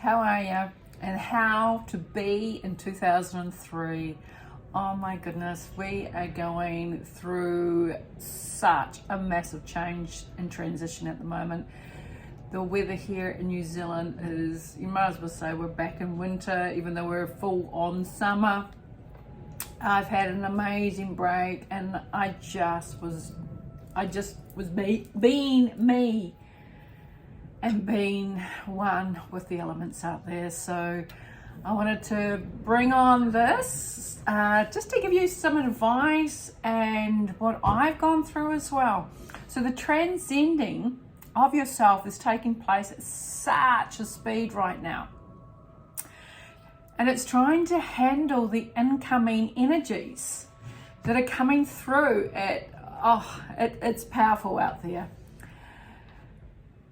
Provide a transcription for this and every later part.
How are you? And how to be in 2003. Oh my goodness, we are going through such a massive change and transition at the moment. The weather here in New Zealand is, you might as well say we're back in winter, even though we're full on summer. I've had an amazing break and I just was being me and being one with the elements out there. So I wanted to bring on this just to give you some advice and what I've gone through as well. So the transcending of yourself is taking place at such a speed right now. And it's trying to handle the incoming energies that are coming through it's powerful out there.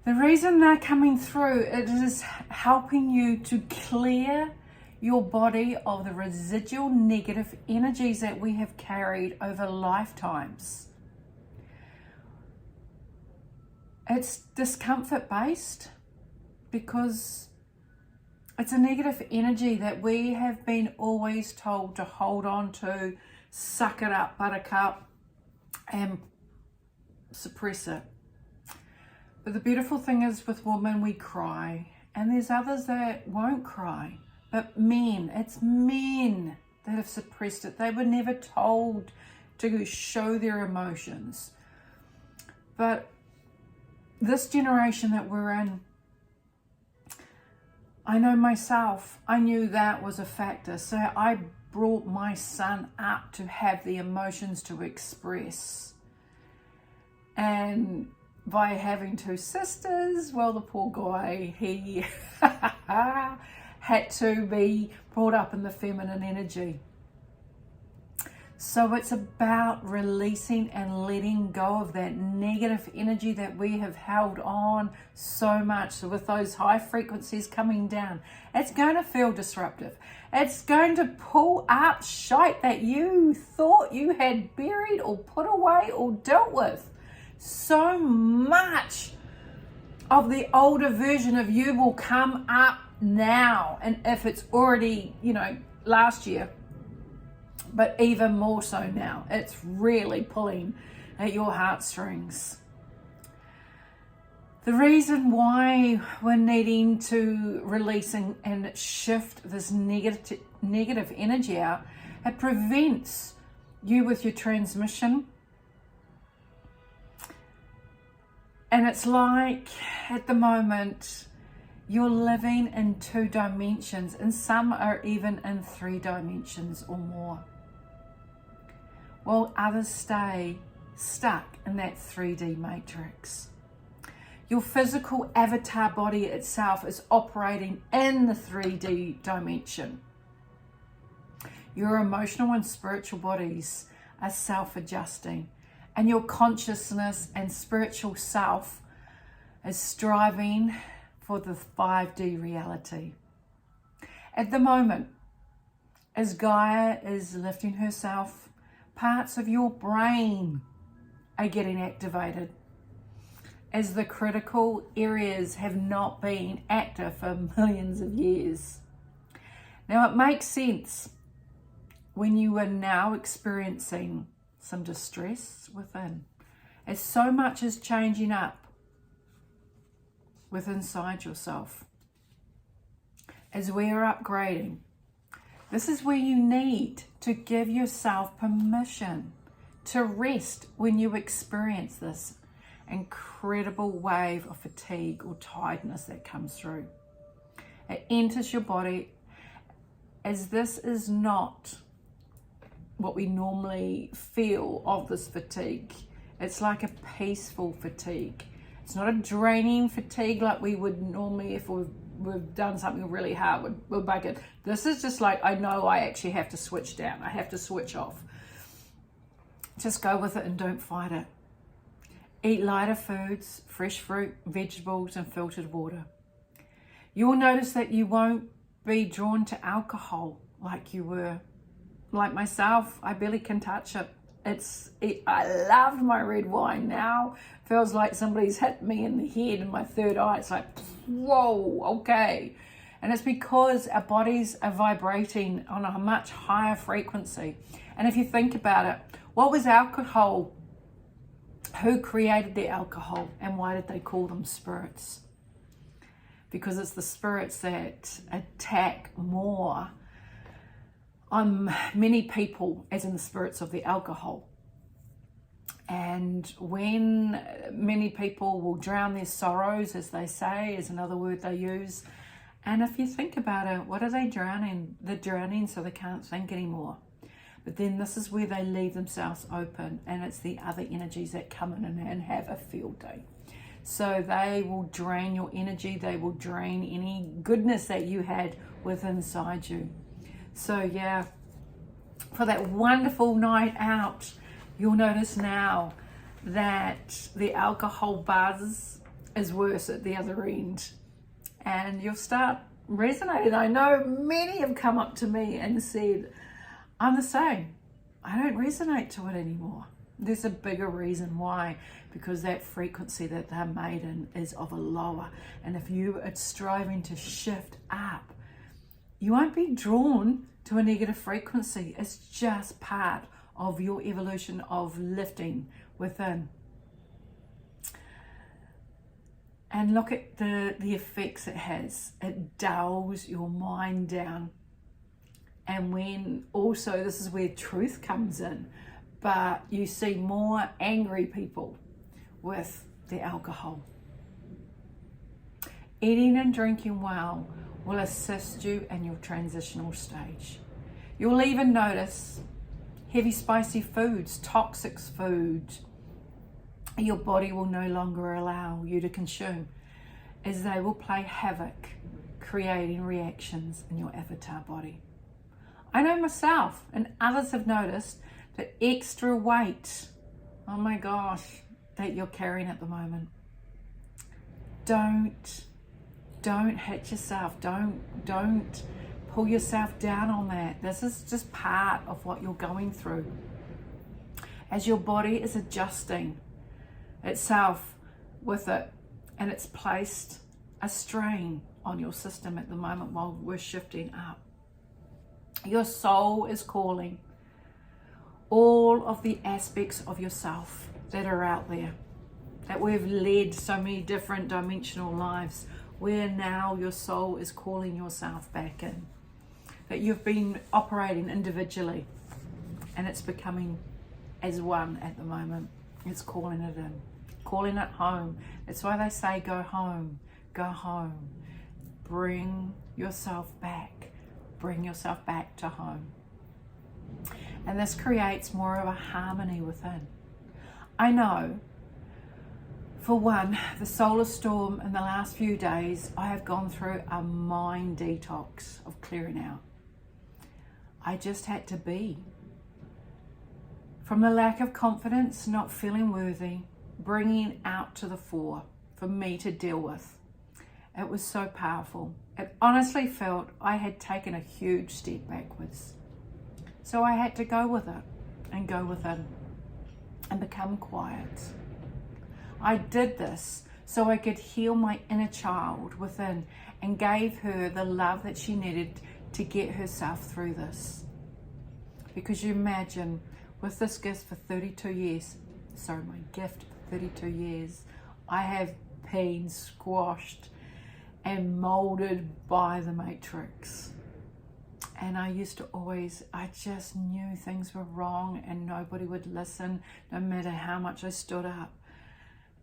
The reason they're coming through, it is helping you to clear your body of the residual negative energies that we have carried over lifetimes. It's discomfort based because it's a negative energy that we have been always told to hold on to, suck it up, buttercup, and suppress it. But the beautiful thing is with women, we cry, and there's others that won't cry. But men, it's men that have suppressed it. They were never told to show their emotions. But this generation that we're in, I know myself, I knew that was a factor. So I brought my son up to have the emotions to express. And by having two sisters, well, the poor guy, he had to be brought up in the feminine energy. So it's about releasing and letting go of that negative energy that we have held on so much. So with those high frequencies coming down, it's going to feel disruptive. It's going to pull up shite that you thought you had buried or put away or dealt with. So much of the older version of you will come up now. And if it's already, last year, but even more so now, it's really pulling at your heartstrings. The reason why we're needing to release and shift this negative energy out, it prevents you with your transmission. And it's like at the moment, you're living in 2 dimensions, and some are even in 3 dimensions or more. While others stay stuck in that 3D matrix. Your physical avatar body itself is operating in the 3D dimension. Your emotional and spiritual bodies are self-adjusting, and your consciousness and spiritual self is striving for the 5D reality. At the moment, as Gaia is lifting herself, parts of your brain are getting activated as the critical areas have not been active for millions of years. Now it makes sense when you are now experiencing some distress within, as so much is changing up within inside yourself. As we are upgrading, this is where you need to give yourself permission to rest when you experience this incredible wave of fatigue or tiredness that comes through. It enters your body, as this is not what we normally feel of this fatigue. It's like a peaceful fatigue. It's not a draining fatigue like we would normally if we've done something really hard, we're buggered. This is just like, I know I actually have to switch down. I have to switch off. Just go with it and don't fight it. Eat lighter foods, fresh fruit, vegetables, and filtered water. You'll notice that you won't be drawn to alcohol like you were. Like myself, I barely can touch it. I loved my red wine. Now feels like somebody's hit me in the head and my third eye. It's like, whoa, okay. And it's because our bodies are vibrating on a much higher frequency. And if you think about it, what was alcohol? Who created the alcohol, and why did they call them spirits? Because it's the spirits that attack more on many people, as in the spirits of the alcohol. And when many people will drown their sorrows, as they say, is another word they use. And if you think about it, what are they drowning? They're drowning so they can't think anymore. But then this is where they leave themselves open, and it's the other energies that come in and have a field day. So they will drain your energy. They will drain any goodness that you had within inside you. So yeah, for that wonderful night out, you'll notice now that the alcohol buzz is worse at the other end. And you'll start resonating. I know many have come up to me and said, I'm the same. I don't resonate to it anymore. There's a bigger reason why, because that frequency that they're made in is of a lower. And if you are striving to shift up, you won't be drawn to a negative frequency. It's just part of your evolution of lifting within. And look at the effects it has. It dulls your mind down. And when also, this is where truth comes in, but you see more angry people with the alcohol. Eating and drinking well will assist you in your transitional stage. You'll even notice heavy spicy foods, toxic foods, your body will no longer allow you to consume, as they will play havoc, creating reactions in your avatar body. I know myself, and others have noticed that extra weight, oh my gosh, that you're carrying at the moment. Don't hit yourself. Don't pull yourself down on that. This is just part of what you're going through. As your body is adjusting itself with it, and it's placed a strain on your system at the moment while we're shifting up. Your soul is calling all of the aspects of yourself that are out there, that we've led so many different dimensional lives, where now your soul is calling yourself back in, that you've been operating individually and it's becoming as one at the moment. It's calling it in, calling it home. That's why they say go home, go home. Bring yourself back. Bring yourself back to home. And this creates more of a harmony within. I know, for one, the solar storm in the last few days, I have gone through a mind detox of clearing out. I just had to be. From the lack of confidence, not feeling worthy, bringing out to the fore for me to deal with. It was so powerful. It honestly felt I had taken a huge step backwards. So I had to go with it and go within and become quiet. I did this so I could heal my inner child within and gave her the love that she needed to get herself through this. Because you imagine, with this gift for 32 years, my gift for 32 years, I have been squashed and molded by the matrix. And I used to always, I just knew things were wrong and nobody would listen, no matter how much I stood up.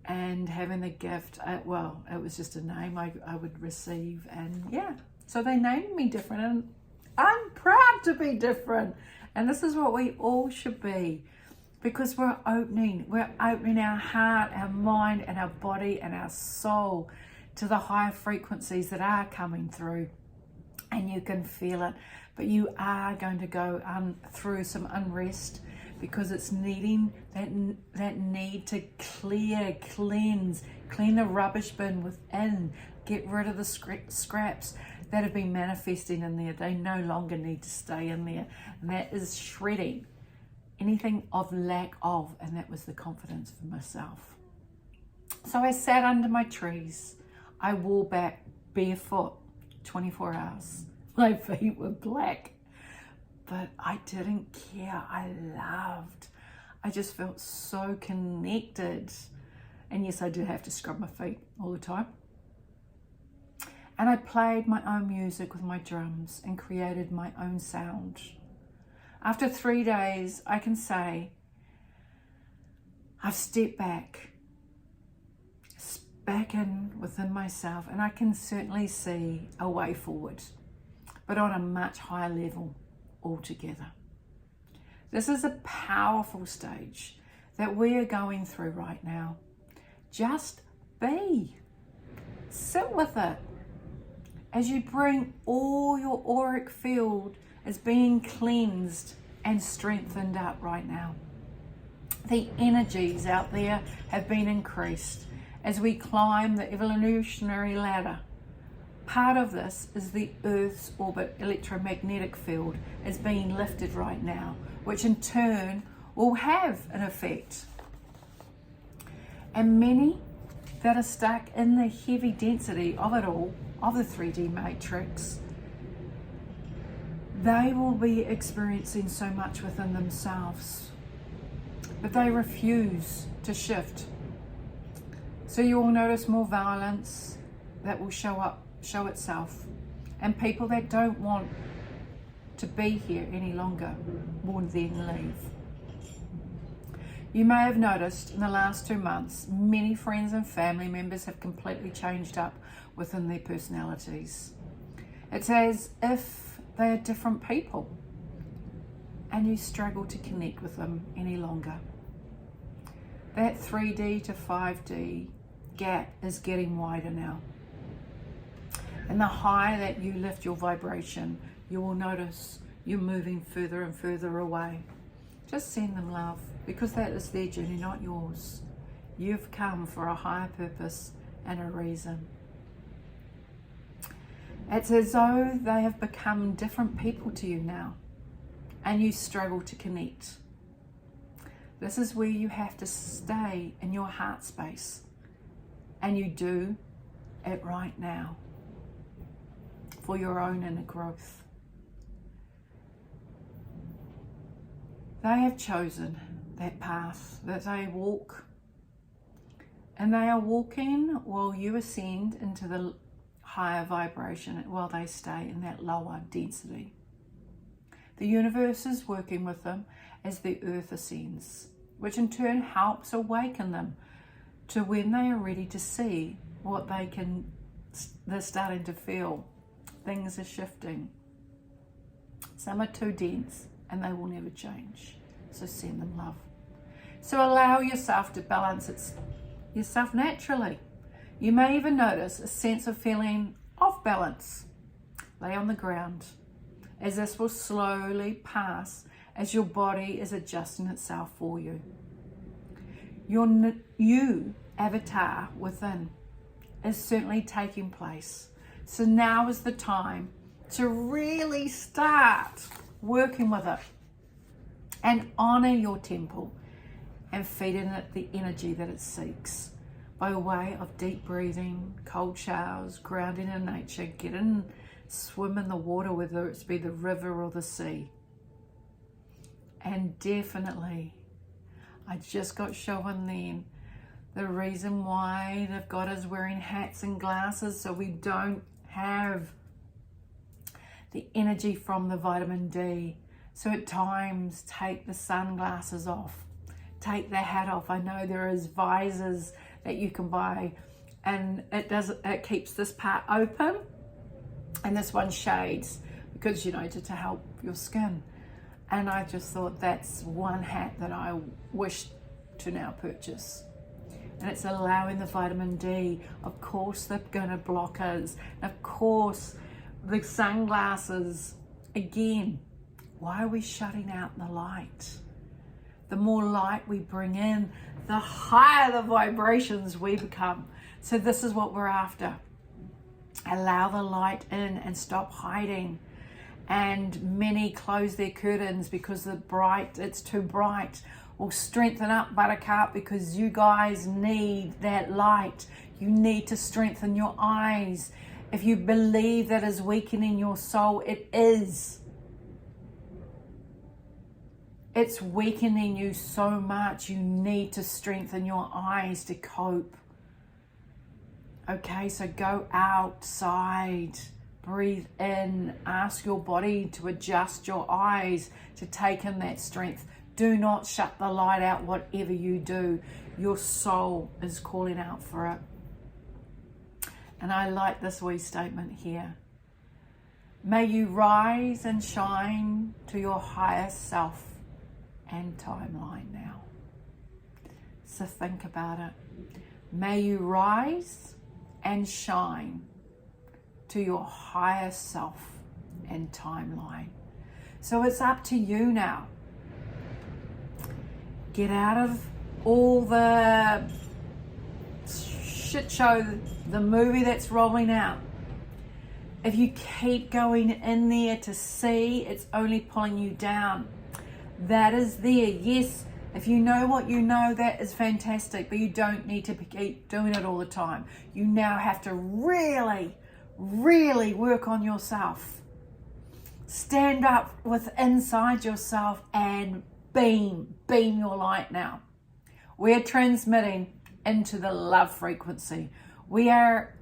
And having the gift, it was just a name I would receive. And yeah, so they named me different, and I'm proud to be different. And this is what we all should be, because we're opening our heart, our mind, and our body and our soul to the higher frequencies that are coming through, and you can feel it. But you are going to go through some unrest, because it's needing that need to clean the rubbish bin within, get rid of the scraps that have been manifesting in there. They no longer need to stay in there, and that is shredding anything of lack of, and that was the confidence for myself. So I sat under my trees. I wore back barefoot 24 hours. My feet were black, but I didn't care. I just felt so connected. And yes, I did have to scrub my feet all the time. And I played my own music with my drums and created my own sound. After 3 days, I can say I've stepped back in within myself, and I can certainly see a way forward, but on a much higher level altogether. This is a powerful stage that we are going through right now. Just be. Sit with it as you bring all your auric field as being cleansed and strengthened up right now. The energies out there have been increased as we climb the evolutionary ladder. Part of this is the Earth's orbit electromagnetic field is being lifted right now, which in turn will have an effect. And many that are stuck in the heavy density of it all, of the 3D matrix, they will be experiencing so much within themselves, but they refuse to shift. So you will notice more violence that will show itself, and people that don't want to be here any longer will then leave. You may have noticed in the last 2 months, many friends and family members have completely changed up within their personalities. It's as if they are different people, and you struggle to connect with them any longer. That 3D to 5D gap is getting wider now. And the higher that you lift your vibration, you will notice you're moving further and further away. Just send them love, because that is their journey, not yours. You've come for a higher purpose and a reason. It's as though they have become different people to you now, and you struggle to connect. This is where you have to stay in your heart space, and you do it right now for your own inner growth. They have chosen that path that they walk, and they are walking while you ascend into the higher vibration while they stay in that lower density. The universe is working with them as the earth ascends, which in turn helps awaken them to when they are ready to see what they're starting to feel. Things are shifting. Some are too dense and they will never change. So send them love. So allow yourself to balance yourself naturally. You may even notice a sense of feeling off balance. Lay on the ground, as this will slowly pass as your body is adjusting itself for you. Your new avatar within is certainly taking place. So now is the time to really start working with it and honor your temple and feeding it the energy that it seeks by way of deep breathing, cold showers, grounding in nature, swim in the water, whether it's be the river or the sea. And definitely, I just got shown then the reason why they've got us wearing hats and glasses, so we don't have the energy from the vitamin D. So at times, take the sunglasses off, take the hat off. I know there is visors that you can buy, and it keeps this part open, and this one shades because to help your skin. And I just thought that's one hat that I wish to now purchase. And it's allowing the vitamin D. Of course, they're going to block us. And of course, the sunglasses, again, why are we shutting out the light? The more light we bring in, the higher the vibrations we become. So this is what we're after. Allow the light in and stop hiding. And many close their curtains because it's too bright. Well, strengthen up, Buttercup, because you guys need that light. You need to strengthen your eyes If you believe that is weakening your soul, it is. It's weakening you so much. You need to strengthen your eyes to cope. Okay, so go outside. Breathe in. Ask your body to adjust your eyes to take in that strength. Do not shut the light out, whatever you do. Your soul is calling out for it. And I like this wee statement here. May you rise and shine to your higher self and timeline now. So think about it. May you rise and shine to your higher self and timeline. So it's up to you now. Get out of all the shit show, the movie that's rolling out. If you keep going in there to see, it's only pulling you down. That is there. Yes, if you know what you know, that is fantastic, but you don't need to keep doing it all the time. You now have to really, really work on yourself. Stand up with inside yourself and beam your light now. We're transmitting into the love frequency. We are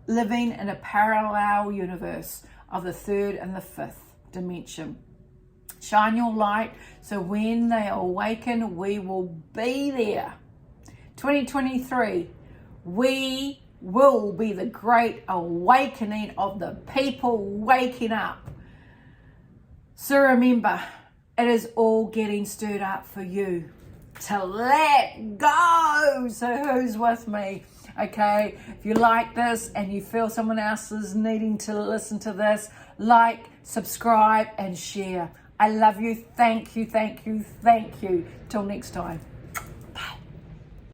living in a parallel universe of the third and the fifth dimension. Shine your light so when they awaken, we will be there. 2023, we will be the great awakening of the people waking up. So remember, it is all getting stirred up for you to let go. So who's with me? Okay, if you like this and you feel someone else is needing to listen to this, like, subscribe and share. I love you. Thank you, thank you, thank you. Till next time.